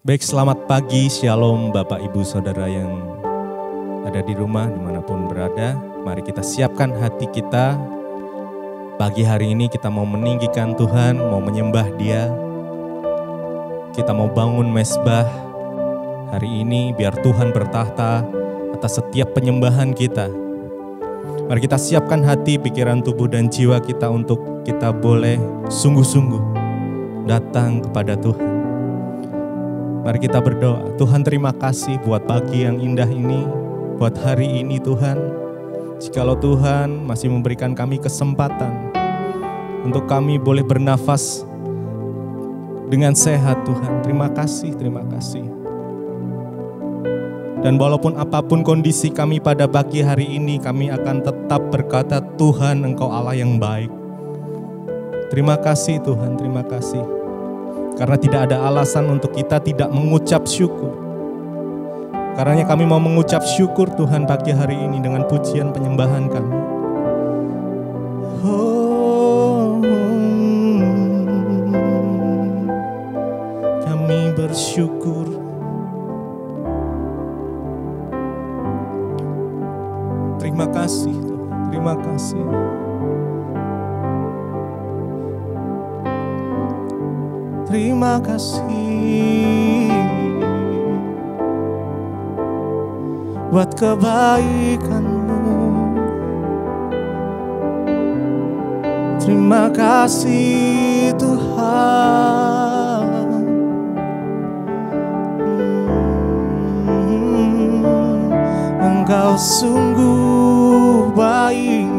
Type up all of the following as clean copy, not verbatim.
Baik, selamat pagi, shalom Bapak Ibu Saudara yang ada di rumah dimanapun berada. Mari kita siapkan hati kita. Pagi hari ini kita mau meninggikan Tuhan, mau menyembah Dia. Kita mau bangun mezbah hari ini biar Tuhan bertahta atas setiap penyembahan kita. Mari kita siapkan hati, pikiran, tubuh, dan jiwa kita untuk kita boleh sungguh-sungguh datang kepada Tuhan. Mari kita berdoa. Tuhan, terima kasih buat pagi yang indah ini, buat hari ini Tuhan. Jikalau Tuhan masih memberikan kami kesempatan untuk kami boleh bernafas dengan sehat Tuhan. Terima kasih, terima kasih. Dan walaupun apapun kondisi kami pada pagi hari ini, kami akan tetap berkata, Tuhan Engkau Allah yang baik. Terima kasih Tuhan, terima kasih. Karena tidak ada alasan untuk kita tidak mengucap syukur. Karenanya kami mau mengucap syukur Tuhan pagi hari ini dengan pujian penyembahan kami. Kami bersyukur. Terima kasih Tuhan, terima kasih. Terima kasih buat kebaikan-Mu. Terima kasih Tuhan. Engkau sungguh baik.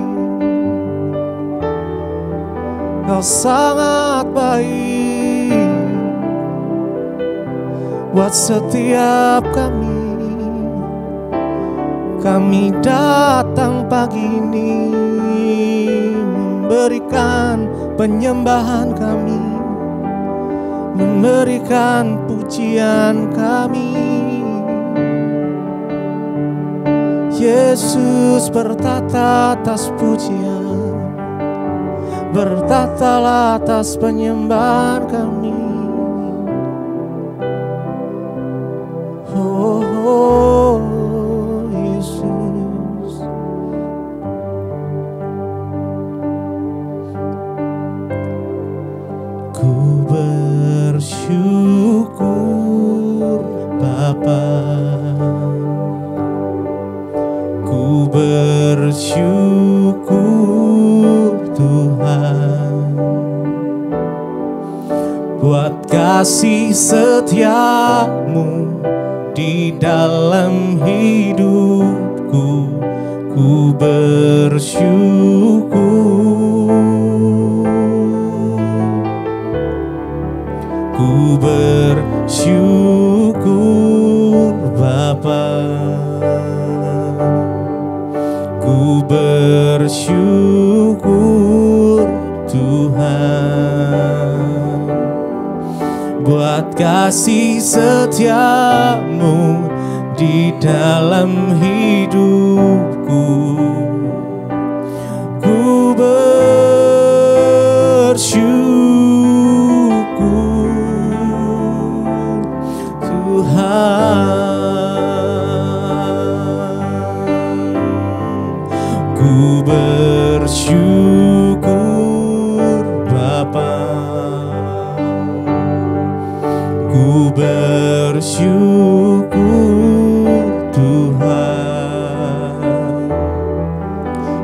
Engkau sangat baik buat setiap kami. Kami datang pagi ini memberikan penyembahan kami, memberikan pujian kami. Yesus bertata atas pujian, bertatalah atas penyembahan kami. Oh Yesus, ku bersyukur Bapa, ku bersyukur Tuhan buat kasih setia-Mu di dalam hidupku. Ku bersyukur, ku bersyukur Bapa, ku bersyukur Tuhan buat kasih setia-Mu di dalam hidupku. Ku bersyukur Tuhan, ku bersyukur Bapa, ku bersyukur Tuhan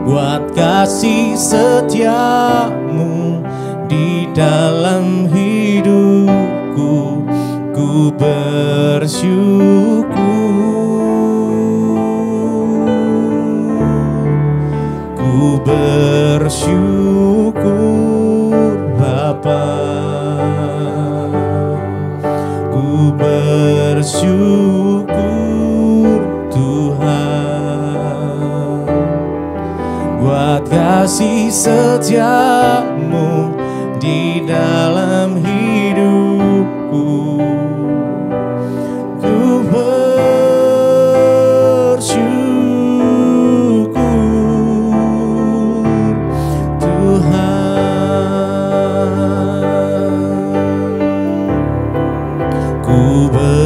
buat kasih setia-Mu di dalam hidupku. Ku bersyukur, ku bersyukur Bapa, ku bersyukur Tuhan buat kasih setia-Mu di dalam hidupku. Ku bersyukur Tuhan, ku bersyukur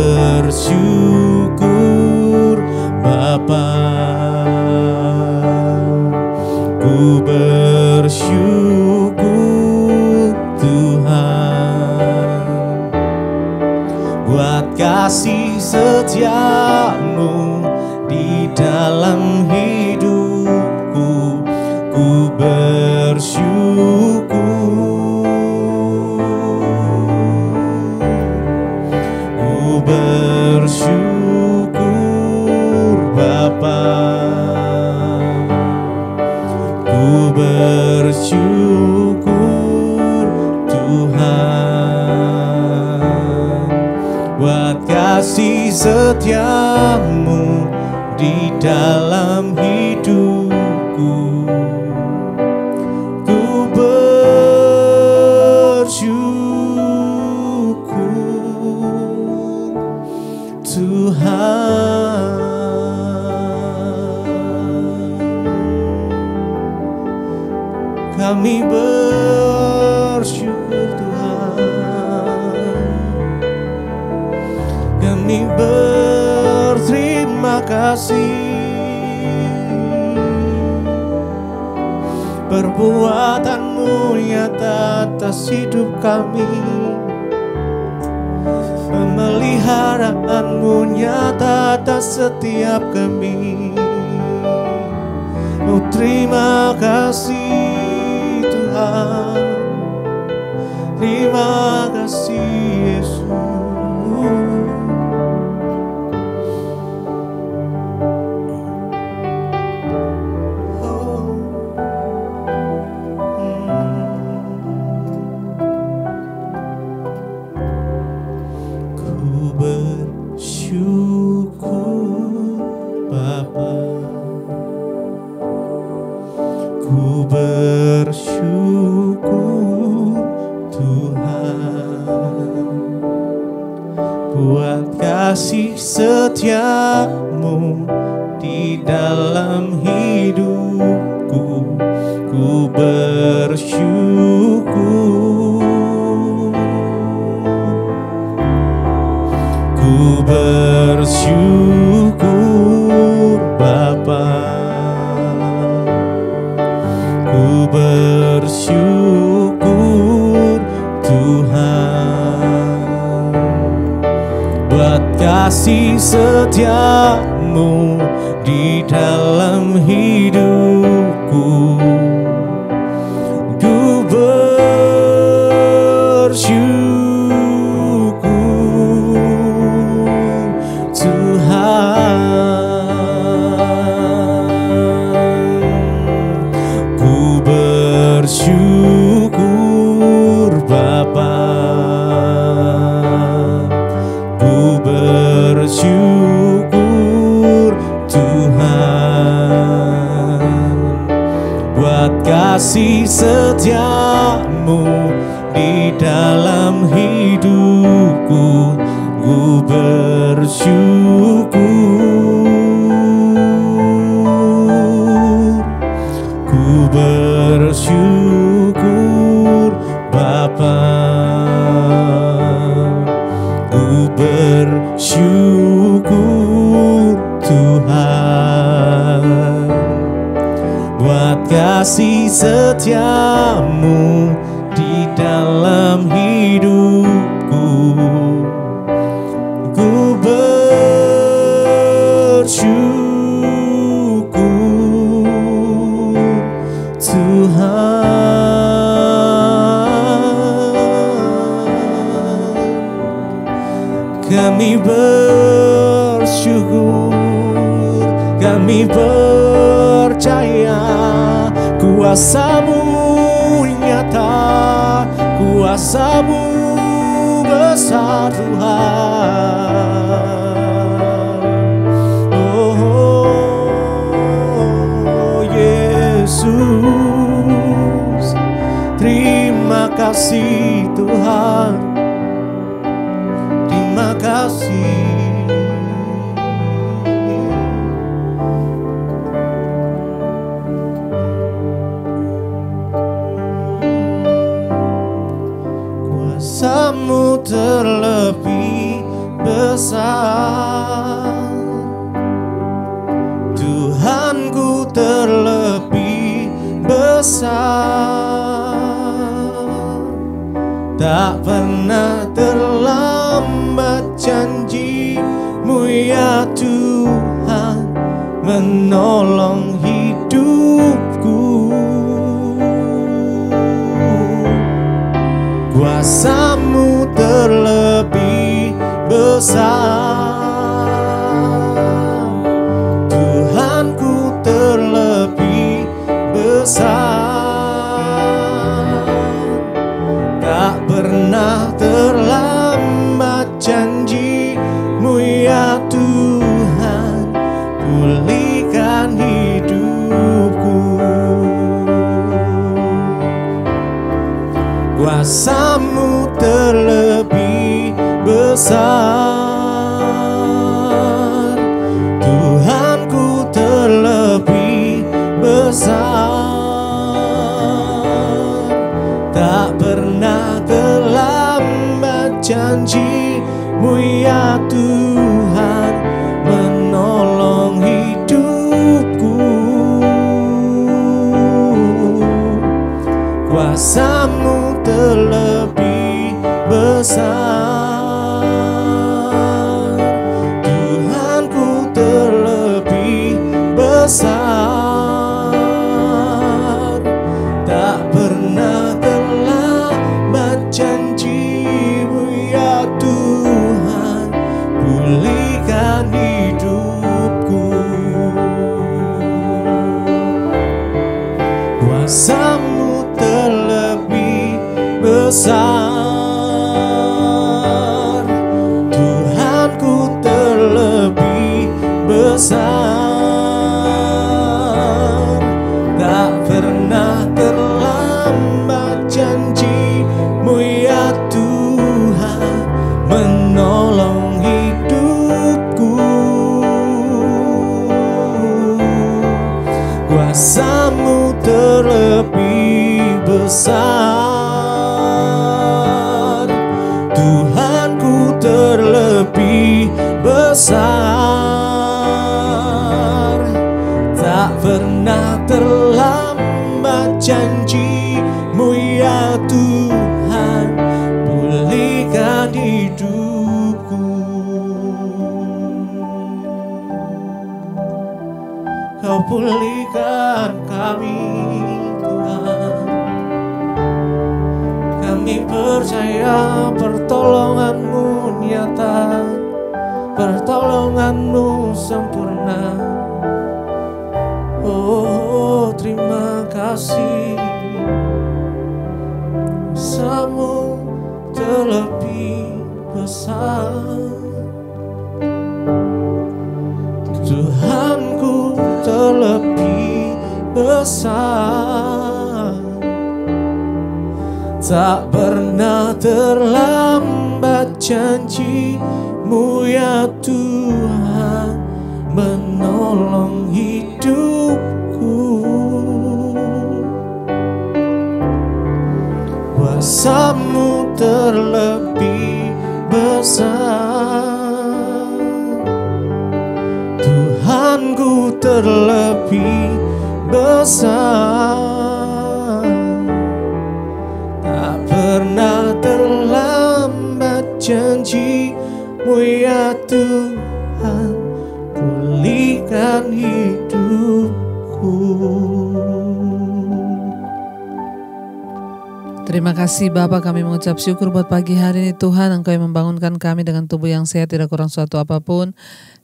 Tuhan, buat kasih setiamu di dalam hidupku. Ku bersyukur Tuhan. Kami bersyukur Tuhan, kami berterima kasih. Perbuatan-Mu nyata atas hidup kami, pemeliharaan-Mu nyata atas setiap kami. Oh, terima kasih Tuhan, terima kasih Yesus. Ku bersyukur Bapa, ku bersyukur Tuhan, buat kasih setiamu di dalam hidupku. Ku bersyukur, ku bersyukur Bapa, ku bersyukur Tuhan, buat kasih setiamu di dalam hidupku. Ku bersyukur Tuhan, ku bersyukur Bapa, ku bersyukur Tuhan, buat kasih setiamu di dalam hidupku. Ku bersyukur, ku bersyukur Bapa, ku bersyukur Tuhan, buat kasih setiamu di dalam hidupku. Ku bersyukur Tuhan, kami bersyukur, kami percaya kuasa-Mu nyata, kuasa-Mu besar Tuhan. Oh Yesus, terima kasih Tuhan, terima kasih. Kuasa-Mu terlebih besar, Tuhanku terlebih besar, tak pernah terlambat janji-Mu ya Tuhan, menolong hidupku. Kuasa-Mu terlebih besar, Tuhanku terlebih besar, tak pernah pernah terlambat janji-Mu ya Tuhan, pulihkan hidupku. Kuasa-Mu terlebih besar, Tuhanku terlebih besar. Tak pernah terlambat janji-Mu ya Tuhan, menolong hidupku. Kuasa-Mu terlebih besar, Tuhanku terlebih besar. Tak pernah terlambat janji-Mu ya Tuhan, pulihkan hidupku. Kuasa-Mu terlebih besar, Tuhanku terlebih besar. Tak pernah terlambat janji-Mu ya Tuhan, menolong hidupku. Kuasa-Mu terlebih besar, Tuhanku terlebih besar. Tak pernah terlambat janji-Mu ya Tuhan, pulihkan hidupku. Kau pulihkan kami Tuhan. Kami percaya pertolongan-Mu nyata, pertolongan-Mu sempurna. Oh, terima kasih. Kuasa-Mu terlebih besar, Tuhanku terlebih besar. Tak pernah terlambat janji-Mu ya Tuhan, menolong hidupku. Kuasa-Mu terlebih besar, Tuhanku terlebih besar. Tak pernah terlambat janji-Mu ya Tuhan, pulihkan hidupku. Terima kasih Bapa, kami mengucap syukur buat pagi hari ini Tuhan. Engkau yang membangunkan kami dengan tubuh yang sehat, tidak kurang suatu apapun.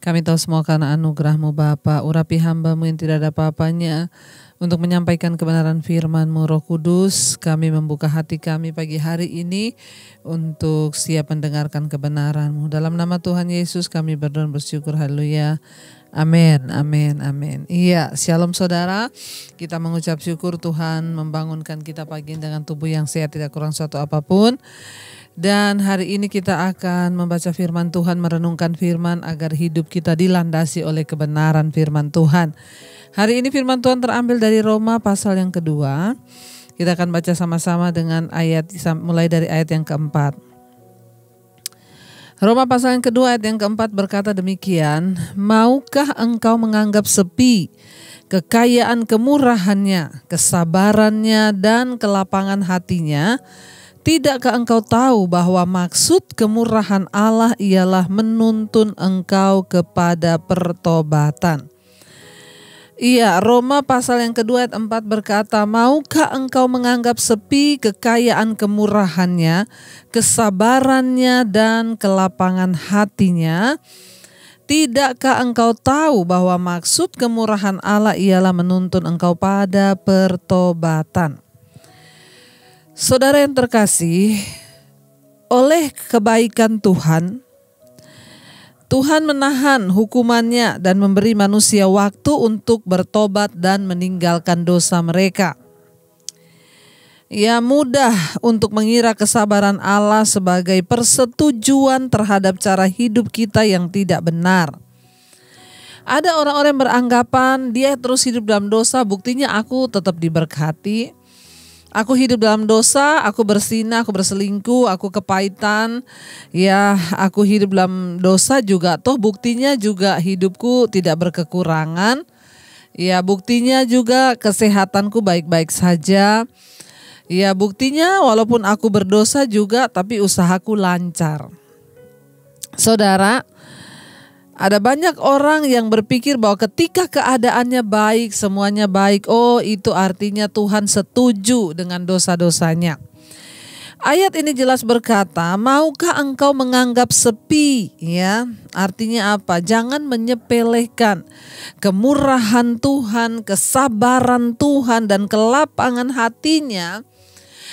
Kami tahu semua karena anugerah-Mu Bapa. Urapi hamba-Mu yang tidak ada apa-apanya untuk menyampaikan kebenaran firman-Mu. Roh Kudus, kami membuka hati kami pagi hari ini untuk siap mendengarkan kebenaran-Mu. Dalam nama Tuhan Yesus kami berdoa dan bersyukur. Haleluya. Amin, amin, amin. Iya, shalom saudara. Kita mengucap syukur Tuhan membangunkan kita pagi dengan tubuh yang sehat, tidak kurang suatu apapun. Dan hari ini kita akan membaca firman Tuhan, merenungkan firman agar hidup kita dilandasi oleh kebenaran firman Tuhan. Hari ini firman Tuhan terambil dari Roma pasal yang kedua. Kita akan baca sama-sama dengan ayat mulai dari ayat yang keempat. Roma pasal yang kedua ayat yang keempat berkata demikian, maukah engkau menganggap sepi kekayaan kemurahannya, kesabarannya dan kelapangan hatinya? Tidakkah engkau tahu bahwa maksud kemurahan Allah ialah menuntun engkau kepada pertobatan? Iya, Roma pasal yang kedua ayat 4 berkata, maukah engkau menganggap sepi kekayaan kemurahannya, kesabarannya dan kelapangan hatinya? Tidakkah engkau tahu bahwa maksud kemurahan Allah ialah menuntun engkau pada pertobatan? Saudara yang terkasih, oleh kebaikan Tuhan, Tuhan menahan hukumannya dan memberi manusia waktu untuk bertobat dan meninggalkan dosa mereka. Ya, mudah untuk mengira kesabaran Allah sebagai persetujuan terhadap cara hidup kita yang tidak benar. Ada orang-orang yang beranggapan dia terus hidup dalam dosa, buktinya aku tetap diberkati. Aku hidup dalam dosa, aku berzina, aku berselingkuh, aku kepahitan. Ya, aku hidup dalam dosa juga, toh buktinya juga hidupku tidak berkekurangan. Ya, buktinya juga kesehatanku baik-baik saja. Ya, buktinya walaupun aku berdosa juga, tapi usahaku lancar. Saudara, ada banyak orang yang berpikir bahwa ketika keadaannya baik, semuanya baik, oh itu artinya Tuhan setuju dengan dosa-dosanya. Ayat ini jelas berkata, maukah engkau menganggap sepi? Ya, artinya apa? Jangan menyepelekan kemurahan Tuhan, kesabaran Tuhan, dan kelapangan hatinya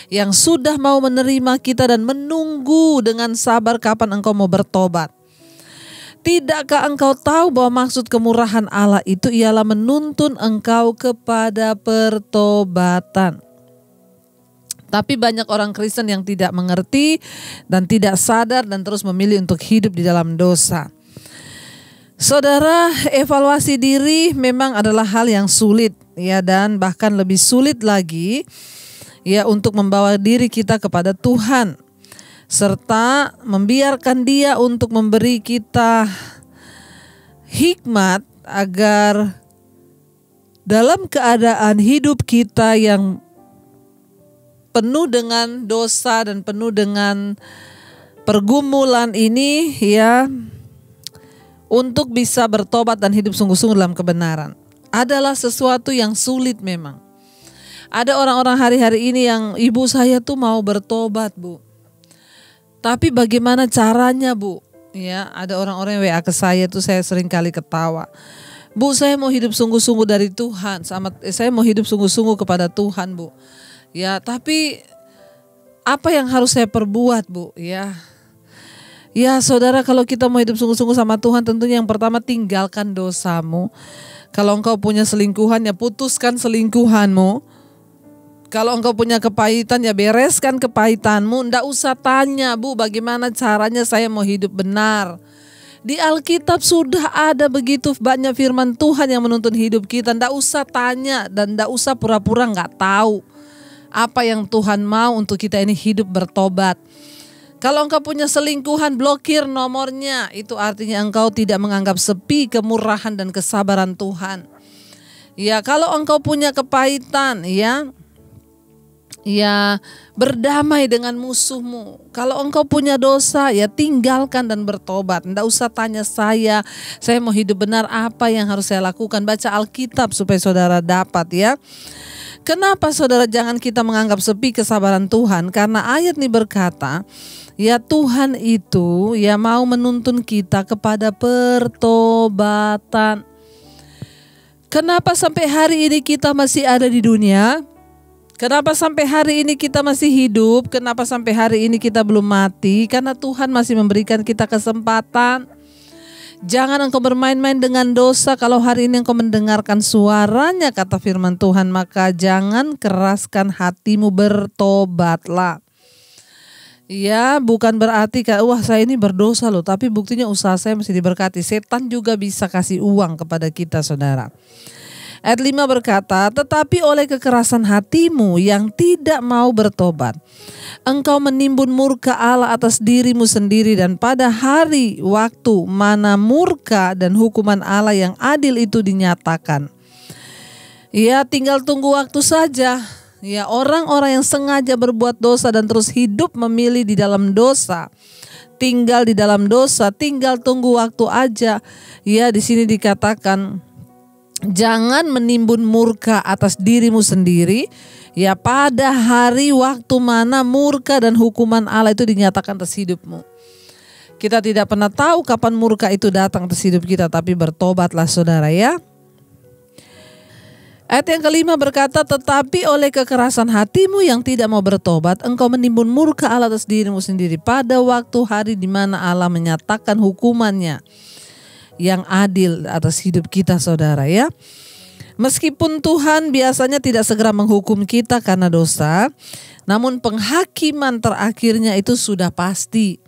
yang sudah mau menerima kita dan menunggu dengan sabar kapan engkau mau bertobat. Tidakkah engkau tahu bahwa maksud kemurahan Allah itu ialah menuntun engkau kepada pertobatan? Tapi banyak orang Kristen yang tidak mengerti dan tidak sadar dan terus memilih untuk hidup di dalam dosa. Saudara, evaluasi diri memang adalah hal yang sulit, ya, dan bahkan lebih sulit lagi ya untuk membawa diri kita kepada Tuhan, serta membiarkan Dia untuk memberi kita hikmat agar dalam keadaan hidup kita yang penuh dengan dosa dan penuh dengan pergumulan ini, ya, untuk bisa bertobat dan hidup sungguh-sungguh dalam kebenaran adalah sesuatu yang sulit memang. Ada orang-orang hari-hari ini yang, ibu saya tuh mau bertobat, Bu. Tapi bagaimana caranya, Bu? Ya, ada orang-orang yang WA ke saya tuh, saya sering kali ketawa. Bu, saya mau hidup sungguh-sungguh dari Tuhan, saya mau hidup sungguh-sungguh kepada Tuhan, Bu. Ya, tapi apa yang harus saya perbuat, Bu? Ya, saudara, kalau kita mau hidup sungguh-sungguh sama Tuhan, tentunya yang pertama tinggalkan dosamu. Kalau engkau punya selingkuhan, ya putuskan selingkuhanmu. Kalau engkau punya kepahitan, ya bereskan kepahitanmu. Nggak usah tanya, Bu, bagaimana caranya saya mau hidup benar. Di Alkitab sudah ada begitu banyak firman Tuhan yang menuntun hidup kita. Nggak usah tanya dan nggak usah pura-pura nggak tahu apa yang Tuhan mau untuk kita ini hidup bertobat. Kalau engkau punya selingkuhan, blokir nomornya. Itu artinya engkau tidak menganggap sepi kemurahan dan kesabaran Tuhan. Ya, kalau engkau punya kepahitan, ya berdamai dengan musuhmu. Kalau engkau punya dosa, ya tinggalkan dan bertobat. Nggak usah tanya saya mau hidup benar, apa yang harus saya lakukan. Baca Alkitab supaya saudara dapat, ya. Kenapa saudara jangan kita menganggap sepi kesabaran Tuhan? Karena ayat ini berkata, ya Tuhan itu ya mau menuntun kita kepada pertobatan. Kenapa sampai hari ini kita masih ada di dunia? Kenapa sampai hari ini kita masih hidup? Kenapa sampai hari ini kita belum mati? Karena Tuhan masih memberikan kita kesempatan. Jangan engkau bermain-main dengan dosa. Kalau hari ini engkau mendengarkan suaranya, kata firman Tuhan, maka jangan keraskan hatimu, bertobatlah. Ya, bukan berarti wah saya ini berdosa loh, tapi buktinya usaha saya masih diberkati. Setan juga bisa kasih uang kepada kita, saudara. Ayat 5 berkata, tetapi oleh kekerasan hatimu yang tidak mau bertobat, engkau menimbun murka Allah atas dirimu sendiri, dan pada hari waktu mana murka dan hukuman Allah yang adil itu dinyatakan. Ya, tinggal tunggu waktu saja. Ya, orang-orang yang sengaja berbuat dosa dan terus hidup memilih di dalam dosa, tinggal di dalam dosa, tinggal tunggu waktu aja. Ya, di sini dikatakan, jangan menimbun murka atas dirimu sendiri, ya pada hari waktu mana murka dan hukuman Allah itu dinyatakan atas hidupmu. Kita tidak pernah tahu kapan murka itu datang atas hidup kita, tapi bertobatlah saudara, ya. Ayat yang kelima berkata, tetapi oleh kekerasan hatimu yang tidak mau bertobat, engkau menimbun murka Allah atas dirimu sendiri pada waktu hari di mana Allah menyatakan hukumannya yang adil atas hidup kita, saudara ya. Meskipun Tuhan biasanya tidak segera menghukum kita karena dosa, namun penghakiman terakhirnya itu sudah pasti.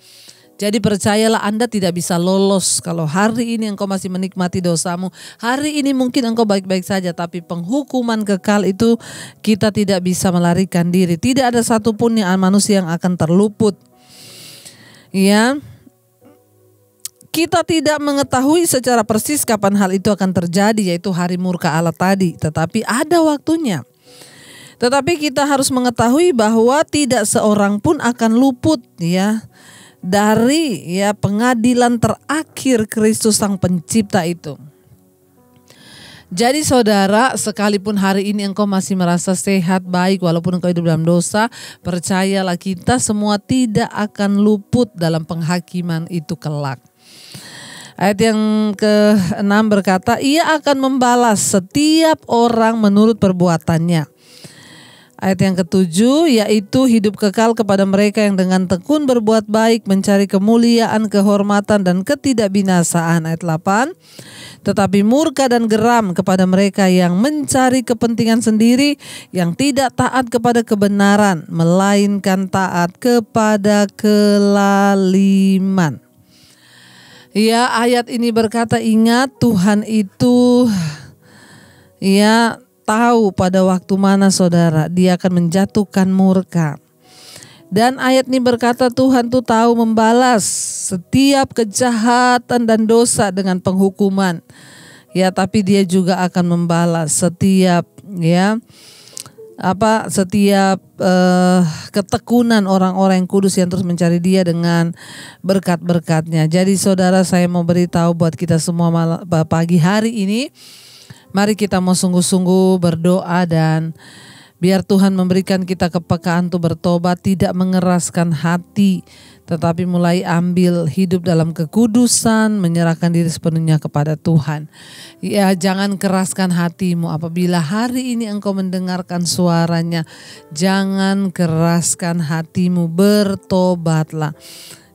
Jadi percayalah, Anda tidak bisa lolos kalau hari ini engkau masih menikmati dosamu. Hari ini mungkin engkau baik-baik saja, tapi penghukuman kekal itu kita tidak bisa melarikan diri. Tidak ada satupun yang manusia yang akan terluput. Ya, kita tidak mengetahui secara persis kapan hal itu akan terjadi, yaitu hari murka Allah tadi. Tetapi ada waktunya. Tetapi kita harus mengetahui bahwa tidak seorang pun akan luput ya dari ya pengadilan terakhir Kristus Sang Pencipta itu. Jadi saudara, sekalipun hari ini engkau masih merasa sehat, baik, walaupun engkau hidup dalam dosa, percayalah kita semua tidak akan luput dalam penghakiman itu kelak. Ayat yang ke-6 berkata, ia akan membalas setiap orang menurut perbuatannya. Ayat yang ke-7, yaitu hidup kekal kepada mereka yang dengan tekun berbuat baik, mencari kemuliaan, kehormatan, dan ketidakbinasaan. Ayat 8, tetapi murka dan geram kepada mereka yang mencari kepentingan sendiri, yang tidak taat kepada kebenaran, melainkan taat kepada kelaliman. Ya, ayat ini berkata, ingat Tuhan itu ya tahu pada waktu mana saudara dia akan menjatuhkan murka. Dan ayat ini berkata Tuhan tuh tahu membalas setiap kejahatan dan dosa dengan penghukuman. Ya, tapi dia juga akan membalas setiap ketekunan orang-orang yang kudus yang terus mencari dia dengan berkat-berkatnya. Jadi saudara, saya mau beritahu buat kita semua pagi hari ini, mari kita mau sungguh-sungguh berdoa dan biar Tuhan memberikan kita kepekaan untuk bertobat, tidak mengeraskan hati, tetapi mulai ambil hidup dalam kekudusan, menyerahkan diri sepenuhnya kepada Tuhan. Ya, jangan keraskan hatimu apabila hari ini engkau mendengarkan suaranya. Jangan keraskan hatimu, bertobatlah.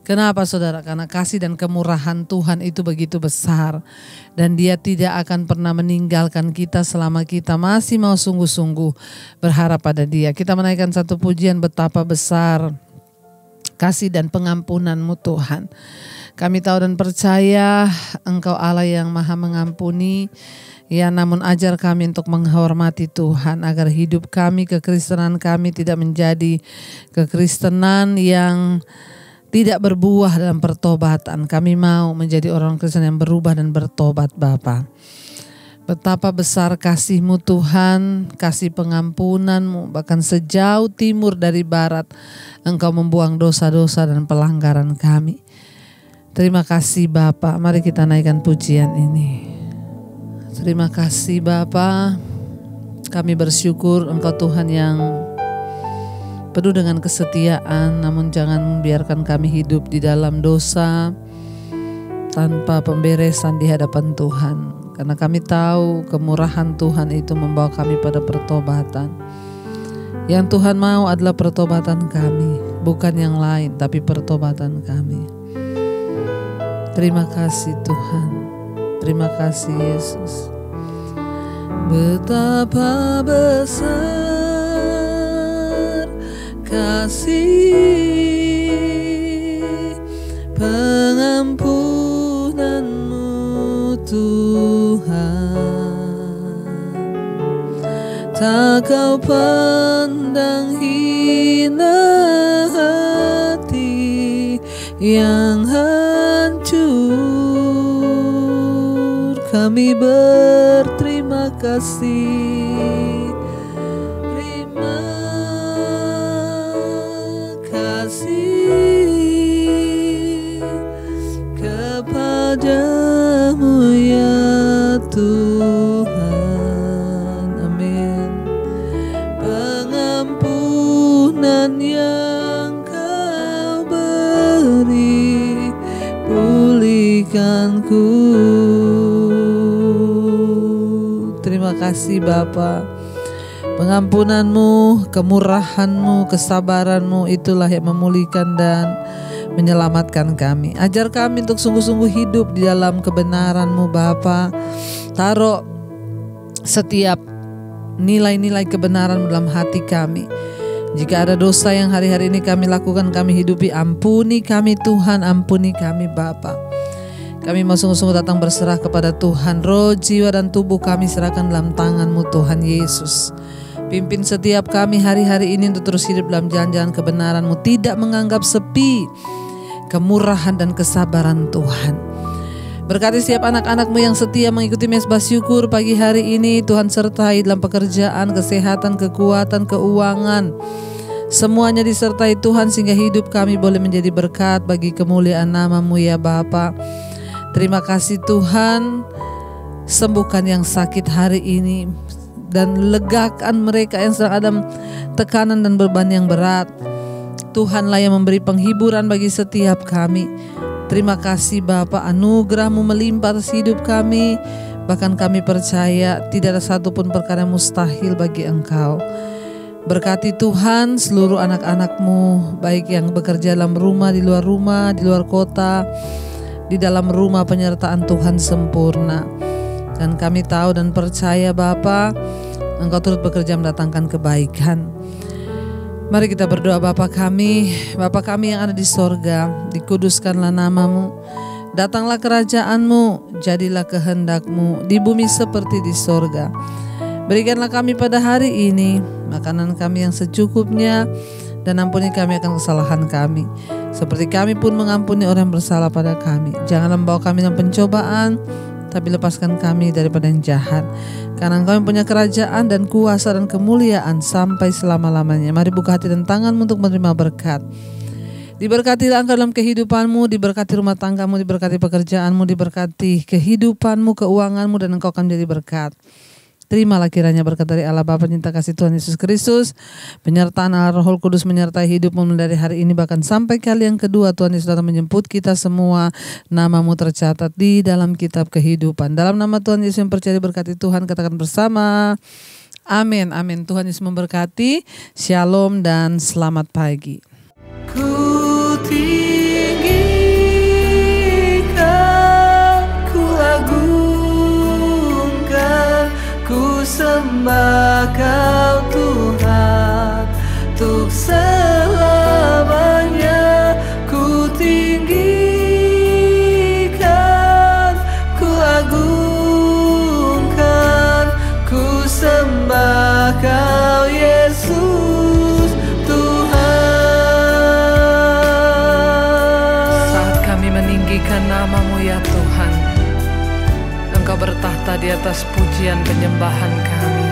Kenapa saudara? Karena kasih dan kemurahan Tuhan itu begitu besar. Dan dia tidak akan pernah meninggalkan kita selama kita masih mau sungguh-sungguh berharap pada dia. Kita menaikkan satu pujian, betapa besar kasih dan pengampunan-Mu Tuhan. Kami tahu dan percaya Engkau Allah yang maha mengampuni. Ya, namun ajar kami untuk menghormati Tuhan agar hidup kami, kekristenan kami tidak menjadi kekristenan yang tidak berbuah dalam pertobatan. Kami mau menjadi orang Kristen yang berubah dan bertobat, Bapa. Betapa besar kasih-Mu Tuhan, kasih pengampunan-Mu, bahkan sejauh timur dari barat Engkau membuang dosa-dosa dan pelanggaran kami. Terima kasih Bapa. Mari kita naikkan pujian ini. Terima kasih Bapa. Kami bersyukur Engkau Tuhan yang penuh dengan kesetiaan, namun jangan membiarkan kami hidup di dalam dosa tanpa pemberesan di hadapan Tuhan. Karena kami tahu kemurahan Tuhan itu membawa kami pada pertobatan. Yang Tuhan mau adalah pertobatan kami, bukan yang lain, tapi pertobatan kami. Terima kasih Tuhan. Terima kasih Yesus. Betapa besar kasih pengampunan-Mu Tuhan. Tak Kau pandang hina hati yang hancur. Kami berterima kasih. Terima kasih kepada-Mu ya Tuhan. Amin. Pengampunan yang Kau beri, pulihkanku. Terima kasih Bapa. Pengampunan-Mu, kemurahan-Mu, kesabaran-Mu itulah yang memulihkan dan menyelamatkan kami. Ajar kami untuk sungguh-sungguh hidup di dalam kebenaran-Mu Bapa. Taruh setiap nilai-nilai kebenaran dalam hati kami. Jika ada dosa yang hari-hari ini kami lakukan, kami hidupi, ampuni kami Tuhan, ampuni kami Bapa. Kami mau sungguh-sungguh datang berserah kepada Tuhan. Roh, jiwa dan tubuh kami serahkan dalam tangan-Mu Tuhan Yesus. Pimpin setiap kami hari-hari ini untuk terus hidup dalam jalan-jalan kebenaran-Mu, tidak menganggap sepi kemurahan dan kesabaran Tuhan. Berkati setiap anak-anak-Mu yang setia mengikuti Mezbah Syukur pagi hari ini. Tuhan sertai dalam pekerjaan, kesehatan, kekuatan, keuangan. Semuanya disertai Tuhan sehingga hidup kami boleh menjadi berkat bagi kemuliaan nama-Mu ya Bapa. Terima kasih Tuhan, sembuhkan yang sakit hari ini dan legakan mereka yang sedang ada tekanan dan beban yang berat. Tuhanlah yang memberi penghiburan bagi setiap kami. Terima kasih Bapa, anugerah-Mu melimpah atas hidup kami. Bahkan kami percaya tidak ada satupun perkara yang mustahil bagi Engkau. Berkati Tuhan seluruh anak-anak-Mu, baik yang bekerja dalam rumah, di luar kota, di dalam rumah penyertaan Tuhan sempurna. Dan kami tahu dan percaya Bapa, Engkau turut bekerja mendatangkan kebaikan. Mari kita berdoa. Bapa kami yang ada di sorga, dikuduskanlah nama-Mu, datanglah kerajaan-Mu, jadilah kehendak-Mu di bumi seperti di sorga. Berikanlah kami pada hari ini makanan kami yang secukupnya, dan ampuni kami akan kesalahan kami, seperti kami pun mengampuni orang yang bersalah pada kami. Janganlah membawa kami dalam pencobaan, tapi lepaskan kami daripada yang jahat. Karena Engkau yang punya kerajaan dan kuasa dan kemuliaan sampai selama-lamanya. Mari buka hati dan tangan-Mu untuk menerima berkat. Diberkatilah Engkau dalam kehidupan-Mu, diberkati rumah tangga-Mu, diberkati pekerjaan-Mu, diberkati kehidupan-Mu, keuangan-Mu, dan Engkau akan menjadi berkat. Terimalah kiranya berkat dari Allah Bapa, cinta kasih Tuhan Yesus Kristus, penyertaan Allah Roh Kudus menyertai hidupmu dari hari ini bahkan sampai kali yang kedua Tuhan Yesus datang menjemput kita semua. Nama-Mu tercatat di dalam kitab kehidupan. Dalam nama Tuhan Yesus yang percaya berkati Tuhan, katakan bersama, amin, amin. Tuhan Yesus memberkati. Shalom dan selamat pagi. Ku tinggikan, ku agungkan, ku sembah Kau Tuhan, untuk selamanya. Ku tinggikan, ku agungkan, ku sembah Kau Yesus Tuhan. Saat kami meninggikan nama-Mu ya Tuhan, Engkau bertahta di atas pujian penyembahan kami.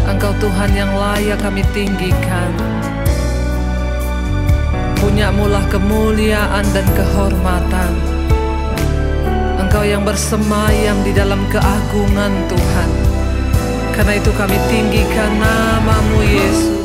Engkau Tuhan yang layak kami tinggikan. Punya-Mulah kemuliaan dan kehormatan. Engkau yang bersemayam di dalam keagungan Tuhan. Karena itu kami tinggikan nama-Mu Yesus.